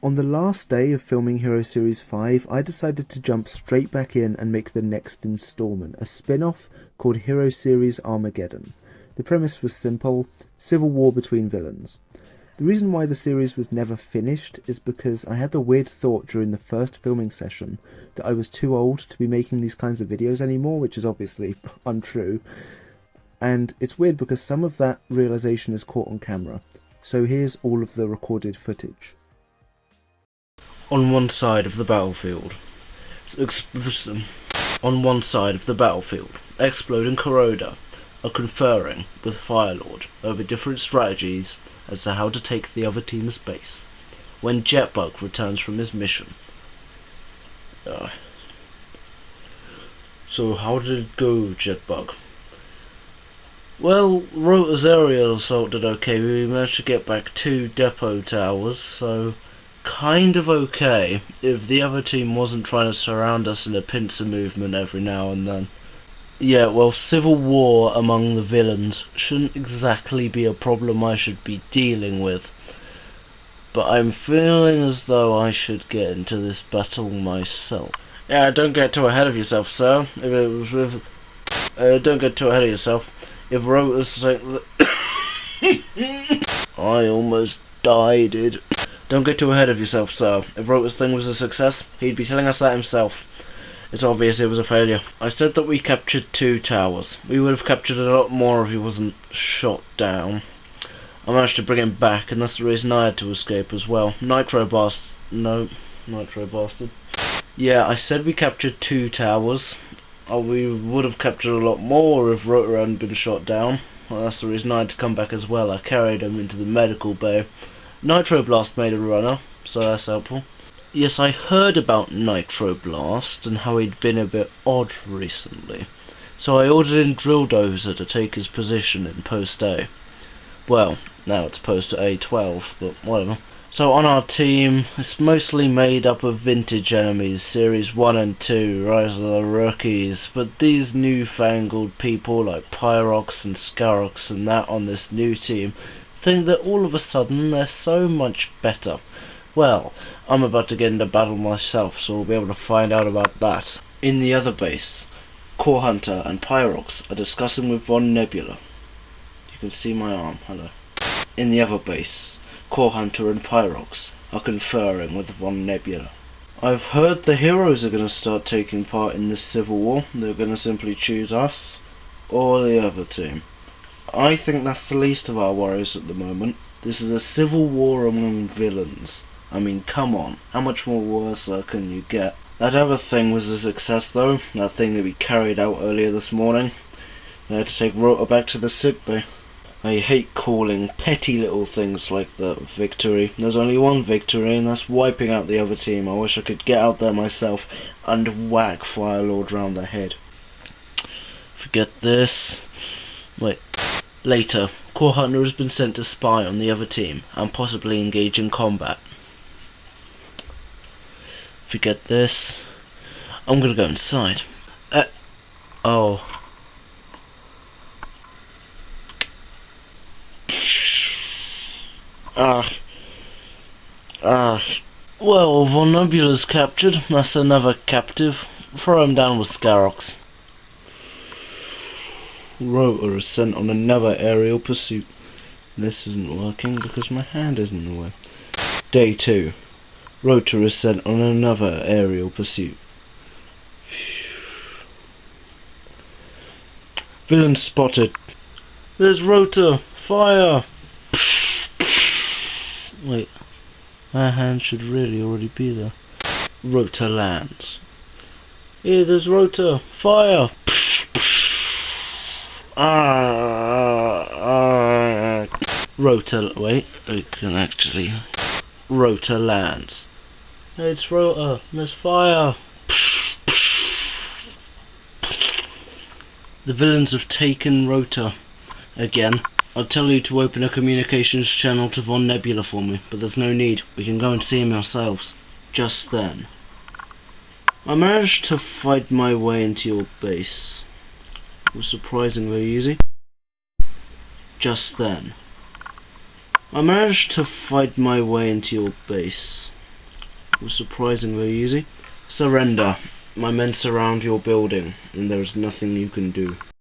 On the last day of filming Hero Series 5, I decided to jump straight back in and make the next installment, a spin-off called Hero Series Armageddon. The premise was simple: civil war between villains. The reason why the series was never finished is because I had the weird thought during the first filming session that I was too old to be making these kinds of videos anymore, which is obviously untrue. And it's weird because some of that realization is caught on camera. So here's all of the recorded footage. On one side of the battlefield. On one side of the battlefield, Explode and Kuroda are conferring with Firelord over different strategies as to how to take the other team's base, when Jetbug returns from his mission. So how did it go, Jetbug? Well, Rotor's aerial assault did okay. We managed to get back 2 depot towers, so kind of okay, if the other team wasn't trying to surround us in a pincer movement every now and then. Yeah, well, civil war among the villains shouldn't exactly be a problem I should be dealing with, but I'm feeling as though I should get into this battle myself. Yeah, don't get too ahead of yourself, sir. Don't get too ahead of yourself. If Rotor's I almost died. Don't get too ahead of yourself, sir. If Rotor's thing was a success, he'd be telling us that himself. It's obvious it was a failure. I said that we captured 2 towers. We would have captured a lot more if he wasn't shot down. I managed to bring him back, and that's the reason I had to escape as well. Nitro Bastard. Yeah, I said we captured 2 towers. We would have captured a lot more if Rotor hadn't been shot down. Well, that's the reason I had to come back as well. I carried him into the medical bay. Nitro Blast made a runner, so that's helpful. Yes, I heard about Nitro Blast and how he'd been a bit odd recently, so I ordered in Drill Dozer to take his position in Post A. Well, now it's Post A12, but whatever. So on our team, it's mostly made up of vintage enemies, Series 1 and 2, Rise of the Rookies, but these newfangled people like Pyrox and Scarox and that on this new team think that all of a sudden they're so much better. Well, I'm about to get into battle myself, so we'll be able to find out about that. In the other base, Core Hunter and Pyrox are discussing with Von Nebula. You can see my arm, hello. In the other base, Core Hunter and Pyrox are conferring with Von Nebula. I've heard the heroes are going to start taking part in this civil war. They're going to simply choose us or the other team. I think that's the least of our worries at the moment. This is a civil war among villains. I mean, come on, how much more worse can you get? That other thing was a success though, that thing that we carried out earlier this morning. They had to take Rotor back to the sickbay. I hate calling petty little things like that victory. There's only one victory, and that's wiping out the other team. I wish I could get out there myself and whack Firelord round the head. Forget this. Wait. Later, Core Hunter has been sent to spy on the other team and possibly engage in combat. Forget this. I'm gonna go inside. Oh. Well, Von Nebula's captured. That's another captive. Throw him down with Scarox. Rotor is sent on another aerial pursuit. This isn't working because my hand is in the way. Day 2. Rotor is sent on another aerial pursuit. Villain spotted. There's Rotor! Fire! Wait, my hand should really already be there. Rotor lands. Here, there's Rotor! Fire! Rotor, wait, it can actually. Rotor lands. It's Rotor, there's fire! The villains have taken Rotor. Again. I'll tell you to open a communications channel to Von Nebula for me, but there's no need. We can go and see him ourselves. Just then. I managed to fight my way into your base. It was surprisingly easy. Just then. I managed to fight my way into your base. was surprisingly easy. Surrender. My men surround your building, and there is nothing you can do.